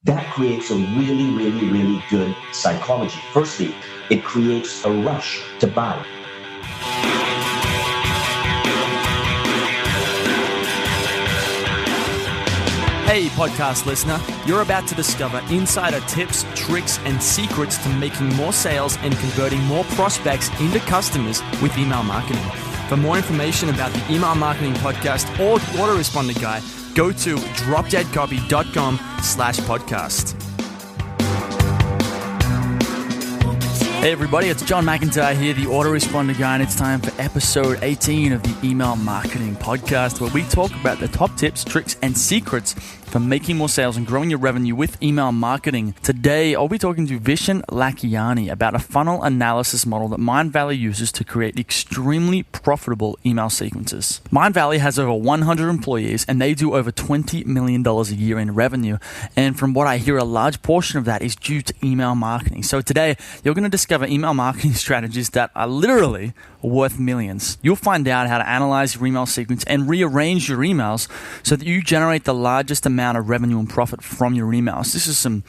That creates a really, really, really good psychology. Firstly, it creates a rush to buy. Hey, podcast listener, you're about to discover insider tips, tricks, and secrets to making more sales and converting more prospects into customers with email marketing. For more information about the Email Marketing Podcast or the Autoresponder Guide, go to dropdeadcopy.com/podcast. Hey everybody, it's John McIntyre here, the Autoresponder Guy, and it's time for episode 18 of the Email Marketing Podcast, where we talk about the top tips, tricks, and secrets for making more sales and growing your revenue with email marketing. Today, I'll be talking to Vishen Lakhiani about a funnel analysis model that MindValley uses to create extremely profitable email sequences. MindValley has over 100 employees, and they do over $20 million a year in revenue. And from what I hear, a large portion of that is due to email marketing. So today, you're going to discover email marketing strategies that are literally worth millions. You'll find out how to analyze your email sequence and rearrange your emails so that you generate the largest amount of revenue and profit from your emails. This is some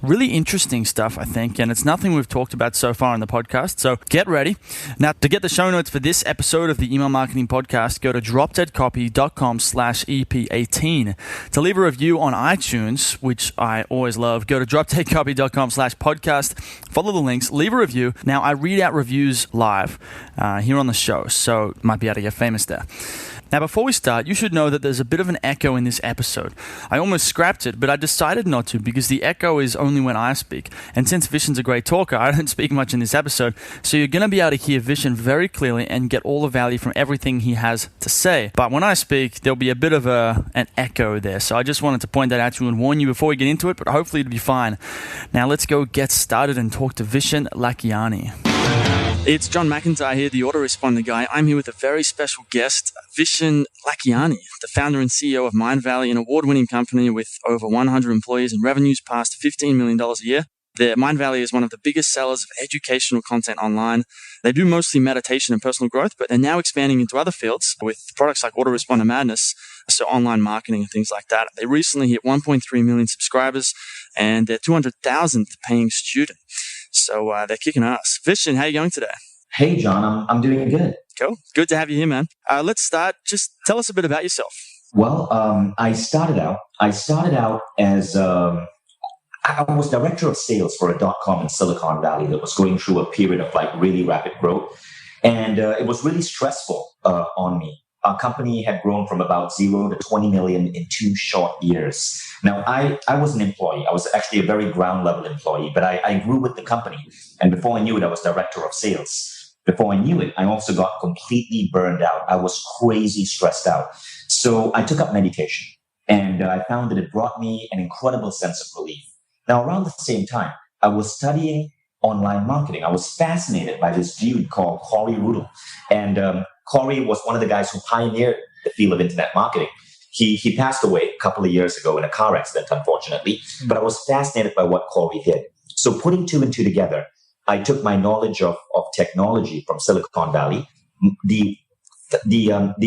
really interesting stuff, I think, and it's nothing we've talked about so far in the podcast, so get ready. Now, to get the show notes for this episode of the Email Marketing Podcast, go to dropdeadcopy.com/EP18. To leave a review on iTunes, which I always love, go to dropdeadcopy.com/podcast, follow the links, leave a review. Now, I read out reviews live here on the show, so you might be able to get famous there. Now, before we start, you should know that there's a bit of an echo in this episode. I almost scrapped it, but I decided not to because the echo is only when I speak. And since Vishen's a great talker, I don't speak much in this episode, so you're going to be able to hear Vishen very clearly and get all the value from everything he has to say. But when I speak, there'll be a bit of an echo there, so I just wanted to point that out to you and warn you before we get into it, but hopefully it'll be fine. Now, let's go get started and talk to Vishen Lakhiani. It's John McIntyre here, the Autoresponder Guy. I'm here with a very special guest, Vishen Lakhiani, the founder and CEO of MindValley, an award-winning company with over 100 employees and revenues past $15 million a year. MindValley is one of the biggest sellers of educational content online. They do mostly meditation and personal growth, but they're now expanding into other fields with products like Autoresponder Madness, so online marketing and things like that. They recently hit 1.3 million subscribers and their 200,000th paying student. So they're kicking ass. Vishen, how are you going today? Hey, John, I'm doing good. Cool. Good to have you here, man. Let's start. Just tell us a bit about yourself. Well, I started out as I was director of sales for a .com in Silicon Valley that was going through a period of like really rapid growth, and it was really stressful on me. Our company had grown from about 0 to 20 million in 2 short years. Now, I was an employee. I was actually a very ground level employee, but I grew with the company. And before I knew it, I was director of sales. Before I knew it, I also got completely burned out. I was crazy stressed out. So I took up meditation, and I found that it brought me an incredible sense of relief. Now, around the same time, I was studying online marketing. I was fascinated by this dude called Corey Rudel. And Corey was one of the guys who pioneered the field of internet marketing. He passed away a couple of years ago in a car accident, unfortunately, but I was fascinated by what Corey did. So putting 2 and 2 together, I took my knowledge of technology from Silicon Valley, the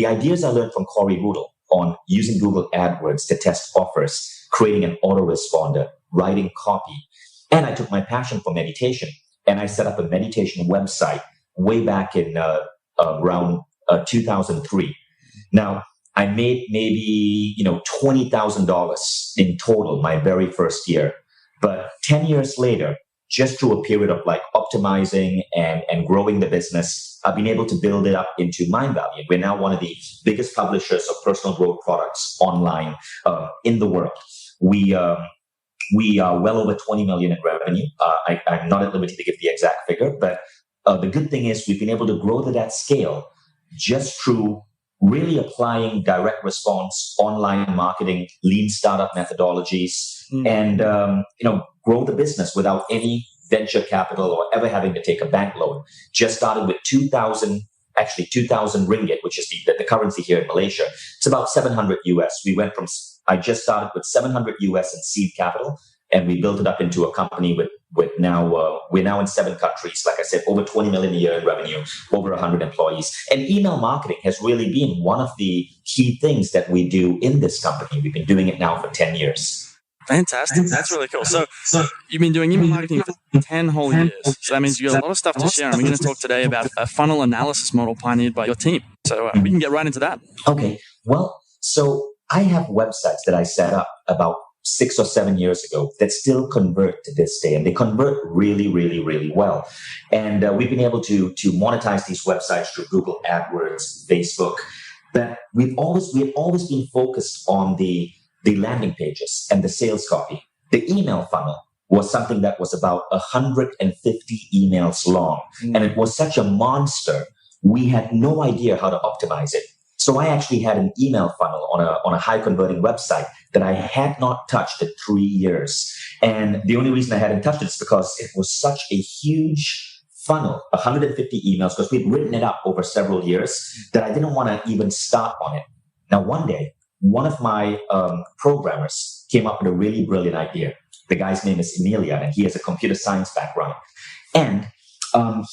ideas I learned from Corey Rudel on using Google AdWords to test offers, creating an autoresponder, writing copy, and I took my passion for meditation and I set up a meditation website way back in around 2003. Now, I made maybe $20,000 in total my very first year. But 10 years later, just through a period of like optimizing and growing the business, I've been able to build it up into MindValley. We're now one of the biggest publishers of personal growth products online in the world. We are well over 20 million in revenue. I'm not at liberty to give the exact figure, but the good thing is we've been able to grow to that scale just through really applying direct response, online marketing, lean startup methodologies, and grow the business without any venture capital or ever having to take a bank loan. Just started with 2,000 ringgit, which is the currency here in Malaysia. It's about 700 US. I just started with 700 US in seed capital, and we built it up into a company with now, we're now in 7 countries. Like I said, over 20 million a year in revenue, over 100 employees. And email marketing has really been one of the key things that we do in this company. We've been doing it now for 10 years. Fantastic. That's really cool. So you've been doing email marketing for 10 whole years. So that means you got a lot of stuff to share. And we're going to talk today about a funnel analysis model pioneered by your team. So we can get right into that. Okay. Well, so I have websites that I set up about 6 or 7 years ago that still convert to this day, and they convert really, really, really well. And we've been able to monetize these websites through Google AdWords, Facebook. But we've always been focused on the landing pages and the sales copy. The email funnel was something that was about 150 emails long, and it was such a monster. We had no idea how to optimize it. So I actually had an email funnel on a high converting website that I had not touched in 3 years. And the only reason I hadn't touched it is because it was such a huge funnel, 150 emails, because we'd written it up over several years, that I didn't want to even start on it. Now, one day, one of my programmers came up with a really brilliant idea. The guy's name is Emilian, and he has a computer science background. And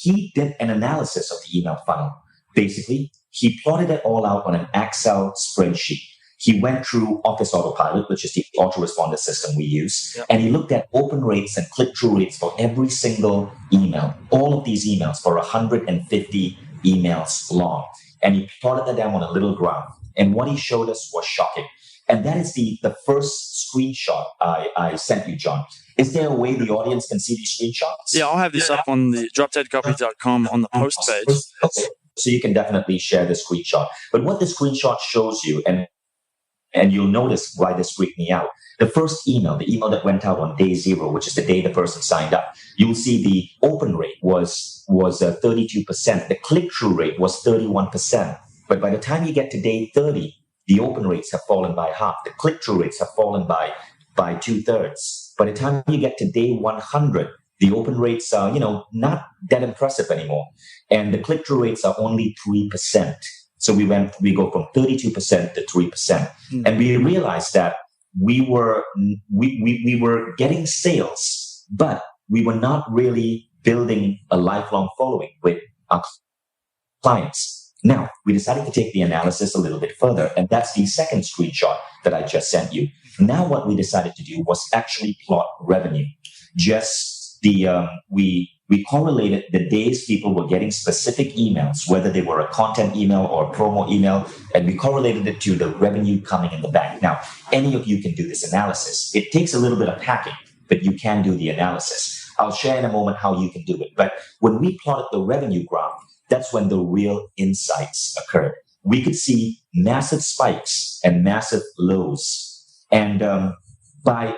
he did an analysis of the email funnel. Basically, he plotted it all out on an Excel spreadsheet. He went through Office Autopilot, which is the autoresponder system we use, and he looked at open rates and click-through rates for every single email, all of these emails for 150 emails long. And he plotted that down on a little graph. And what he showed us was shocking. And that is the first screenshot I sent you, John. Is there a way the audience can see these screenshots? Yeah, I'll have this up on the dropdeadcopy.com on the post page. Okay. So you can definitely share the screenshot. But what the screenshot shows you, and you'll notice why this freaked me out. The first email, the email that went out on day 0, which is the day the person signed up, you'll see the open rate was 32%. The click-through rate was 31%. But by the time you get to day 30, the open rates have fallen by half. The click-through rates have fallen by 2/3. By the time you get to day 100, the open rates are, not that impressive anymore. And the click-through rates are only 3%. So we go from 32% to 3%. And we realized that we were getting sales, but we were not really building a lifelong following with our clients. Now, we decided to take the analysis a little bit further, and that's the second screenshot that I just sent you. Now, what we decided to do was actually plot revenue. We correlated the days people were getting specific emails, whether they were a content email or a promo email, and we correlated it to the revenue coming in the bank. Now, any of you can do this analysis. It takes a little bit of hacking, but you can do the analysis. I'll share in a moment how you can do it. But when we plotted the revenue graph, that's when the real insights occurred. We could see massive spikes and massive lows. And by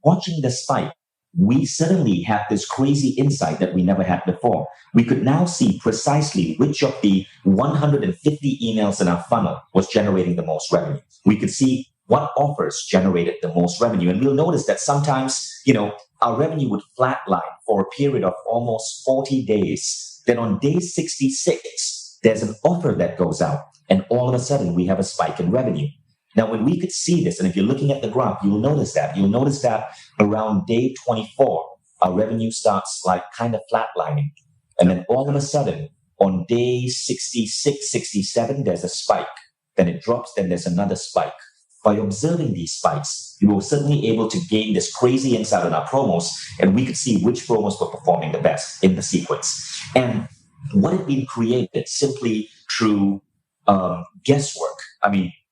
watching the spike, we suddenly had this crazy insight that we never had before. We could now see precisely which of the 150 emails in our funnel was generating the most revenue. We could see what offers generated the most revenue. And we'll notice that sometimes, our revenue would flatline for a period of almost 40 days. Then on day 66, there's an offer that goes out, and all of a sudden we have a spike in revenue. Now, when we could see this, and if you're looking at the graph, you'll notice that around day 24, our revenue starts kind of flatlining. And then all of a sudden, on day 66, 67, there's a spike. Then it drops, then there's another spike. By observing these spikes, we were suddenly able to gain this crazy insight on our promos, and we could see which promos were performing the best in the sequence. And what had been created simply through guesswork.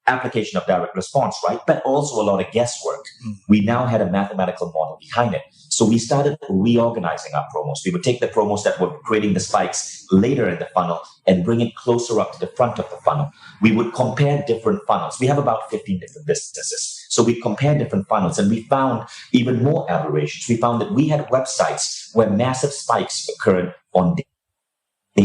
Application of direct response, right? But also a lot of guesswork. We now had a mathematical model behind it. So we started reorganizing our promos. We would take the promos that were creating the spikes later in the funnel and bring it closer up to the front of the funnel. We would compare different funnels. We have about 15 different businesses. So we compared different funnels, and we found even more aberrations. We found that we had websites where massive spikes occurred on day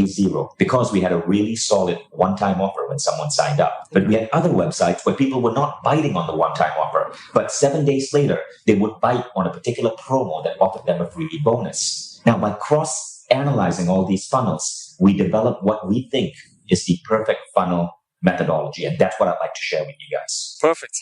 0 because we had a really solid one-time offer when someone signed up. But we had other websites where people were not biting on the one-time offer, but 7 days later, they would bite on a particular promo that offered them a freebie bonus. Now, by cross-analyzing all these funnels, we developed what we think is the perfect funnel methodology, and that's what I'd like to share with you guys. Perfect.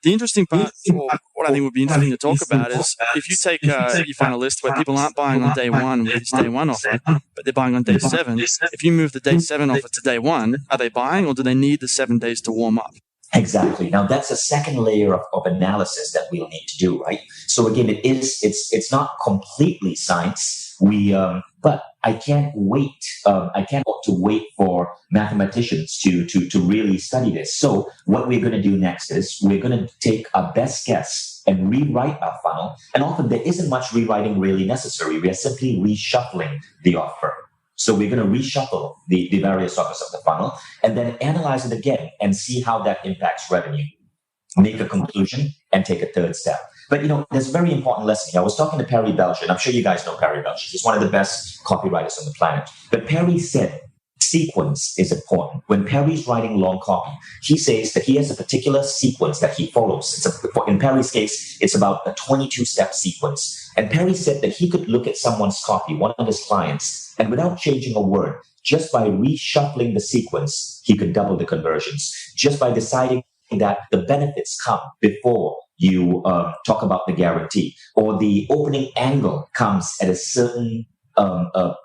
The interesting part, or what I think would be interesting to talk about, is if you take, you find a list where people aren't buying on day 1 with this day 1 offer, but they're buying on day 7. If you move the day 7 offer to day 1, are they buying, or do they need the 7 days to warm up? Exactly. Now that's a second layer of analysis that we'll need to do, right? So again, it's not completely science. But I can't wait. I can't to wait for mathematicians to really study this. So what we're going to do next is we're going to take our best guess and rewrite our funnel. And often there isn't much rewriting really necessary. We are simply reshuffling the offer. So we're going to reshuffle the various offers of the funnel and then analyze it again and see how that impacts revenue, make a conclusion, and take a third step. But, there's a very important lesson here. I was talking to Perry Belcher, and I'm sure you guys know Perry Belcher. He's one of the best copywriters on the planet. But Perry said sequence is important. When Perry's writing long copy, he says that he has a particular sequence that he follows. In Perry's case, it's about a 22-step sequence. And Perry said that he could look at someone's copy, one of his clients, and without changing a word, just by reshuffling the sequence, he could double the conversions. Just by deciding that the benefits come before you talk about the guarantee, or the opening angle comes at a certain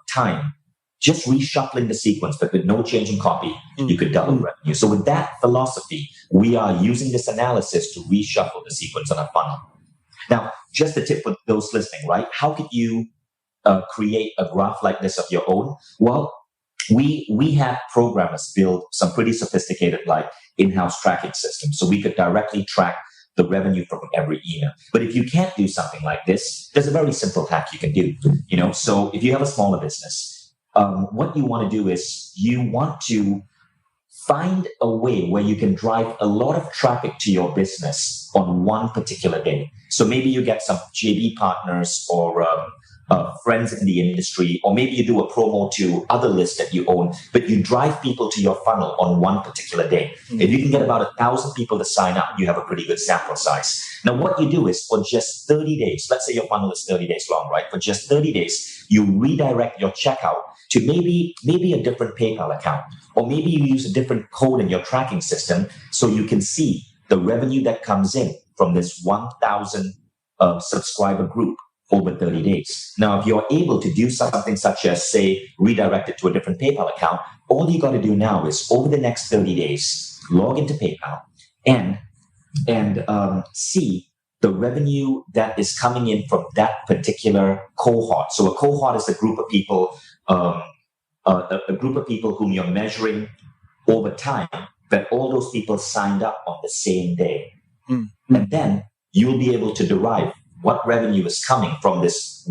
time. Just reshuffling the sequence, but with no change in copy, you could double revenue. So with that philosophy, we are using this analysis to reshuffle the sequence on a funnel. Now, just a tip for those listening, right? How could you create a graph like this of your own? Well, we have programmers build some pretty sophisticated in-house tracking systems. So we could directly track the revenue from every email. But if you can't do something like this, there's a very simple hack you can do. So if you have a smaller business, what you want to do is you want to find a way where you can drive a lot of traffic to your business on one particular day. So maybe you get some JV partners or friends in the industry, or maybe you do a promo to other lists that you own, but you drive people to your funnel on one particular day. If you can get about 1,000 people to sign up, you have a pretty good sample size. Now, what you do is for just 30 days, let's say your funnel is 30 days long, right? For just 30 days, you redirect your checkout to maybe a different PayPal account, or maybe you use a different code in your tracking system so you can see the revenue that comes in from this 1,000 subscriber group over 30 days. Now, if you're able to do something such as, say, redirect it to a different PayPal account, all you got to do now is over the next 30 days, log into PayPal and see the revenue that is coming in from that particular cohort. So a cohort is a group of people, whom you're measuring over time, but all those people signed up on the same day. And then you'll be able to derive what revenue is coming from this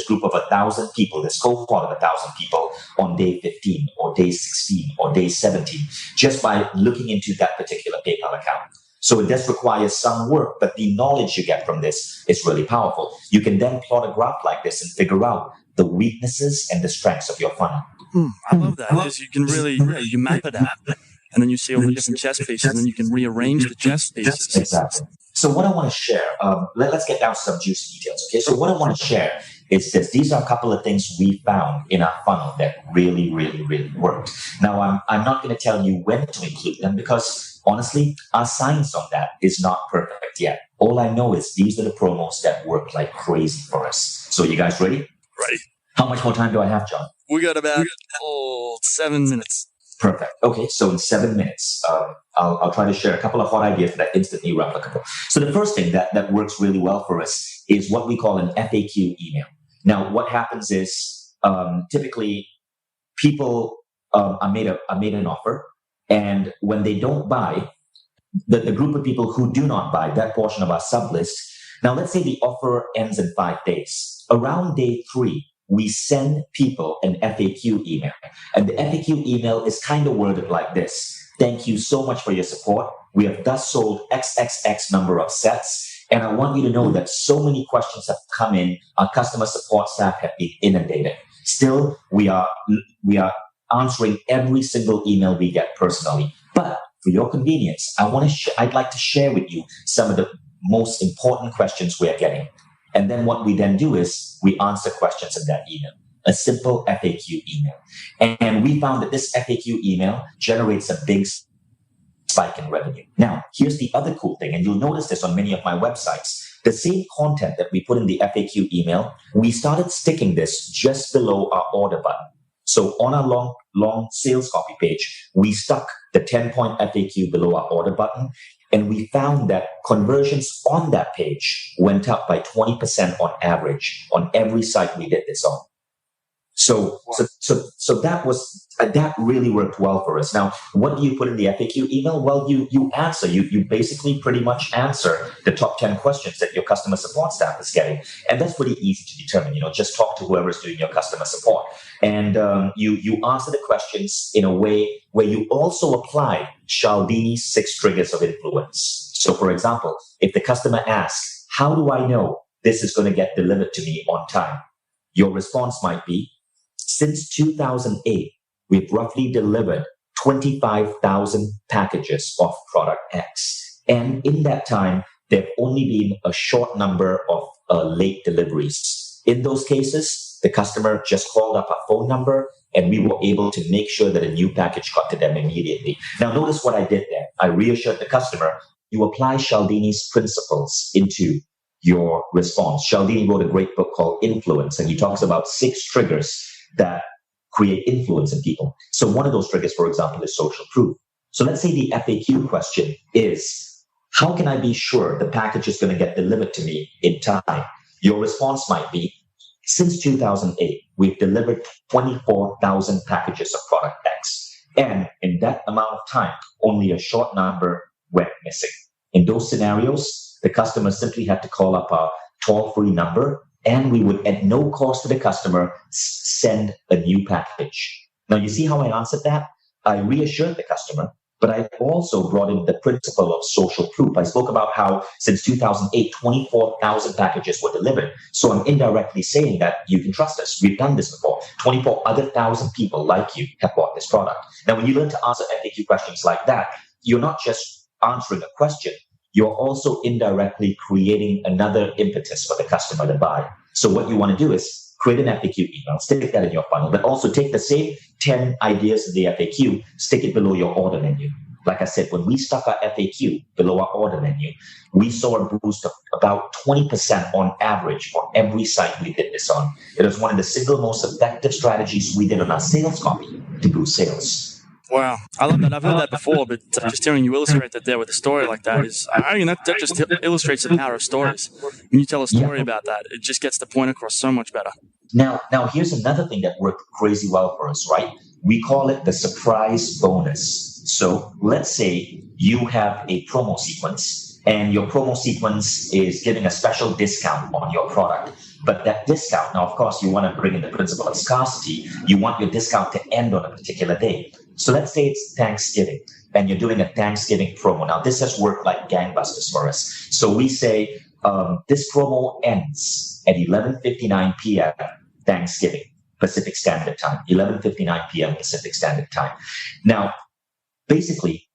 group of 1,000 people, this cohort of 1,000 people on day 15 or day 16 or day 17, just by looking into that particular PayPal account. So it does require some work, but the knowledge you get from this is really powerful. You can then plot a graph like this and figure out the weaknesses and the strengths of your funnel. I love that. Because you can really, you map it out, and then you see all the different chess pieces, and then you can rearrange the chess pieces. Exactly. So what I want to share, let's get down to some juicy details. Okay. So what I want to share is this. These are a couple of things we found in our funnel that really, really, really worked. Now, I'm not going to tell you when to include them because honestly, our science on that is not perfect yet. All I know is these are the promos that work like crazy for us. So you guys ready? Ready. How much more time do I have, John? We got about 7 minutes. Perfect. Okay, so in 7 minutes, I'll try to share a couple of hot ideas that are instantly replicable. So the first thing that works really well for us is what we call an FAQ email. Now, what happens is typically people are made an offer, and when they don't buy, the group of people who do not buy, that portion of our sub list. Now, let's say the offer ends in 5 days. Around day 3, we send people an FAQ email. And the FAQ email is kind of worded like this. Thank you so much for your support. We have thus sold XXX number of sets. And I want you to know that so many questions have come in. Our customer support staff have been inundated. Still, we are answering every single email we get personally. But for your convenience, I'd like to share with you some of the most important questions we are getting. And then what we then do is we answer questions in that email, a simple FAQ email. And we found that this FAQ email generates a big spike in revenue. Now, here's the other cool thing, and you'll notice this on many of my websites. The same content that we put in the FAQ email, we started sticking this just below our order button. So on our long sales copy page, we stuck the 10-point FAQ below our order button, and we found that conversions on that page went up by 20% on average on every site we did this on. So that really worked well for us. Now, what do you put in the FAQ email? Well, you answer. You basically pretty much answer the top 10 questions that your customer support staff is getting, and that's pretty easy to determine. Just talk to whoever's doing your customer support, and you answer the questions in a way where you also apply Cialdini's 6 triggers of influence. So, for example, if the customer asks, "How do I know this is going to get delivered to me on time?" Your response might be, "Since 2008, we've roughly delivered 25,000 packages of product X. And in that time, there have only been a short number of late deliveries. In those cases, the customer just called up our phone number and we were able to make sure that a new package got to them immediately." Now, notice what I did there. I reassured the customer. You apply Cialdini's principles into your response. Cialdini wrote a great book called Influence, and he talks about 6 triggers that create influence in people. So one of those triggers, for example, is social proof. So let's say the FAQ question is, how can I be sure the package is going to get delivered to me in time? Your response might be, since 2008, we've delivered 24,000 packages of product X. And in that amount of time, only a short number went missing. In those scenarios, the customer simply had to call up our toll-free number, and we would, at no cost to the customer, send a new package. Now, you see how I answered that? I reassured the customer, but I also brought in the principle of social proof. I spoke about how since 2008, 24,000 packages were delivered. So I'm indirectly saying that you can trust us. We've done this before. 24,000 people like you have bought this product. Now, when you learn to answer FAQ questions like that, you're not just answering a question, you're also indirectly creating another impetus for the customer to buy. So what you want to do is create an FAQ email, stick that in your funnel, but also take the same 10 ideas in the FAQ, stick it below your order menu. Like I said, when we stuck our FAQ below our order menu, we saw a boost of about 20% on average for every site we did this on. It was one of the single most effective strategies we did on our sales copy to boost sales. Wow, I love that. I've heard that before, but just hearing you illustrate that there with a story like that is, that just illustrates the power of stories. When you tell a story about that, it just gets the point across so much better. Now, here's another thing that worked crazy well for us, right? We call it the surprise bonus. So let's say you have a promo sequence, and your promo sequence is giving a special discount on your product. But that discount, now, of course, you want to bring in the principle of scarcity. You want your discount to end on a particular day. So let's say it's Thanksgiving and you're doing a Thanksgiving promo. Now, this has worked like gangbusters for us. So we say this promo ends at 11:59 p.m. Thanksgiving Pacific Standard Time, 11:59 p.m. Pacific Standard Time. Now, basically,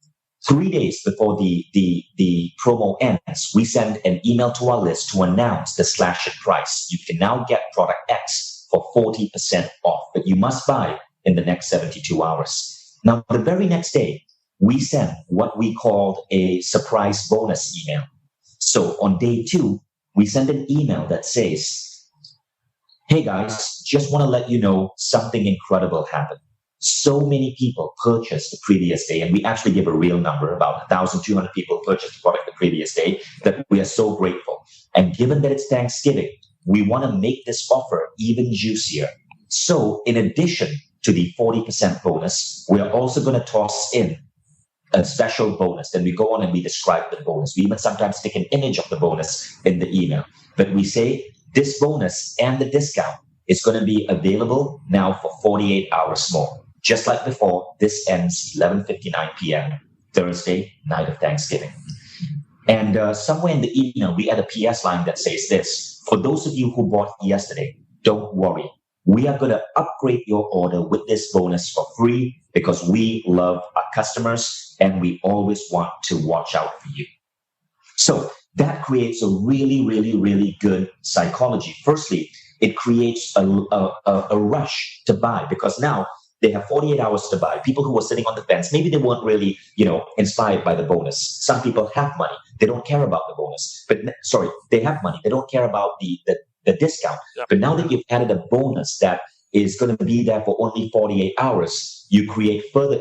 3 days before the promo ends, we send an email to our list to announce the slash in price. You can now get product X for 40% off, but you must buy in the next 72 hours. Now, the very next day, we send what we called a surprise bonus email. So on day 2, we send an email that says, "Hey guys, just want to let you know something incredible happened. So many people purchased the previous day," and we actually give a real number, about 1,200 people purchased the product the previous day, "that we are so grateful. And given that it's Thanksgiving, we want to make this offer even juicier. So in addition to the 40% bonus, we are also going to toss in a special bonus." Then we go on and we describe the bonus. We even sometimes stick an image of the bonus in the email. But we say this bonus and the discount is going to be available now for 48 hours more. Just like before, this ends 11:59 p.m. Thursday, night of Thanksgiving. And somewhere in the email, we add a PS line that says this: "For those of you who bought yesterday, don't worry. We are going to upgrade your order with this bonus for free because we love our customers and we always want to watch out for you." So that creates a really, really, really good psychology. Firstly, it creates a rush to buy because now they have 48 hours to buy. People who were sitting on the fence, maybe they weren't really, inspired by the bonus. Some people have money. They don't care about the bonus. They have money. They don't care about the discount. Yep. But now that you've added a bonus that is going to be there for only 48 hours, you create further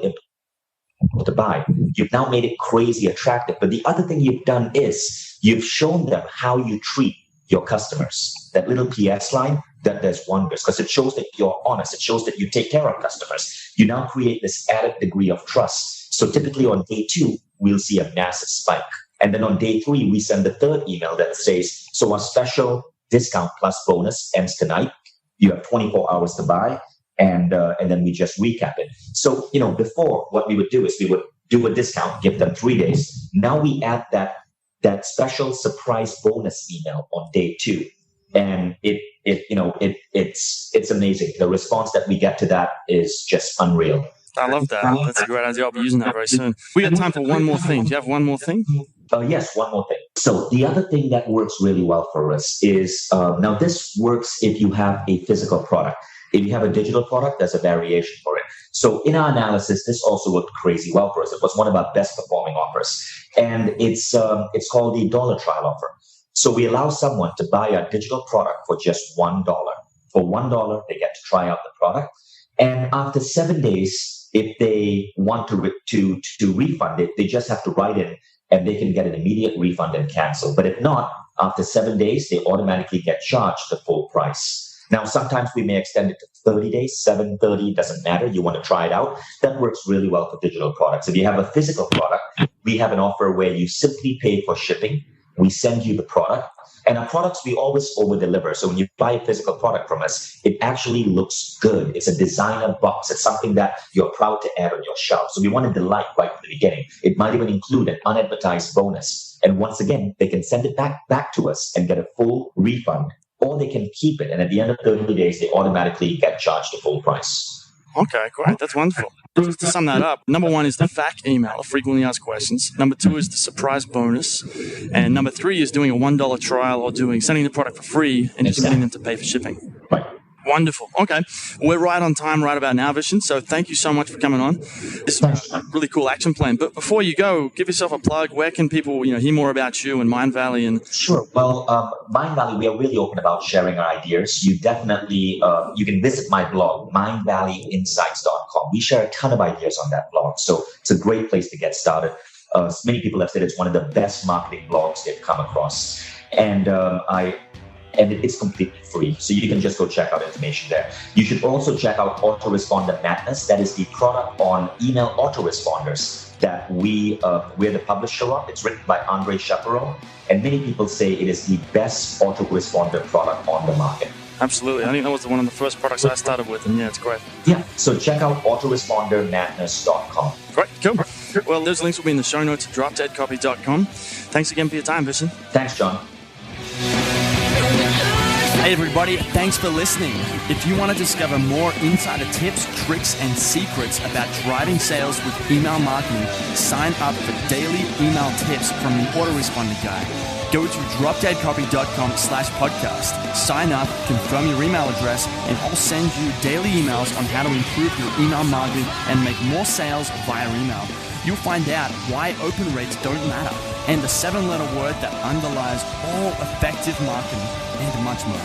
to buy. You've now made it crazy attractive. But the other thing you've done is you've shown them how you treat your customers. That little PS line, that does wonders because it shows that you're honest. It shows that you take care of customers. You now create this added degree of trust. So typically on day 2, we'll see a massive spike. And then on day 3, we send the third email that says, so our special discount plus bonus ends tonight. You have 24 hours to buy. And then we just recap it. So, before what we would do is we would do a discount, give them 3 days. Now we add that special surprise bonus email on day 2. And it's amazing. The response that we get to that is just unreal. I love that. That's a great idea. I'll be using that very soon. We got time for one more thing. Do you have one more thing? Yes, one more thing. So the other thing that works really well for us is, now this works if you have a physical product. If you have a digital product, there's a variation for it. So in our analysis, this also worked crazy well for us. It was one of our best performing offers. And it's called the dollar trial offer. So we allow someone to buy our digital product for just $1. For $1, they get to try out the product. And after 7 days, if they want to refund it, they just have to write in and they can get an immediate refund and cancel. But if not, after 7 days, they automatically get charged the full price. Now, sometimes we may extend it to 30 days, 730, doesn't matter. You want to try it out. That works really well for digital products. If you have a physical product, we have an offer where you simply pay for shipping. We send you the product. And our products, we always over-deliver. So when you buy a physical product from us, it actually looks good. It's a designer box. It's something that you're proud to add on your shelf. So we want to delight right from the beginning. It might even include an unadvertised bonus. And once again, they can send it back to us and get a full refund. Or they can keep it. And at the end of 30 days, they automatically get charged the full price. Okay, great. That's wonderful. Just to sum that up, number 1 is the FAQ email, the frequently asked questions. Number 2 is the surprise bonus. And number 3 is doing a $1 trial or sending the product for free and just getting them to pay for shipping. Right. Wonderful. Okay. We're right on time right about now, Vishen. So thank you so much for coming on. This is a really cool action plan. But before you go, give yourself a plug. Where can people hear more about you and MindValley? Sure. Well, MindValley, we are really open about sharing our ideas. You definitely, you can visit my blog, MindValleyInsights.com. We share a ton of ideas on that blog. So it's a great place to get started. Many people have said it's one of the best marketing blogs they've come across. And it's completely free. So you can just go check out information there. You should also check out Autoresponder Madness. That is the product on email autoresponders that we're the publisher of. It's written by Andre Chaperon. And many people say it is the best autoresponder product on the market. Absolutely. I think that was one of the first products I started with. And yeah, it's great. Yeah. So check out autorespondermadness.com. Great. Cool. Well, those links will be in the show notes at dropdeadcopy.com. Thanks again for your time, Vishen. Thanks, John. Hey everybody, thanks for listening. If you want to discover more insider tips, tricks, and secrets about driving sales with email marketing, sign up for daily email tips from the autoresponder guy. Go to dropdeadcopy.com/podcast. Sign up, confirm your email address, and I'll send you daily emails on how to improve your email marketing and make more sales via email. You'll find out why open rates don't matter and the 7-letter word that underlies all effective marketing and much more.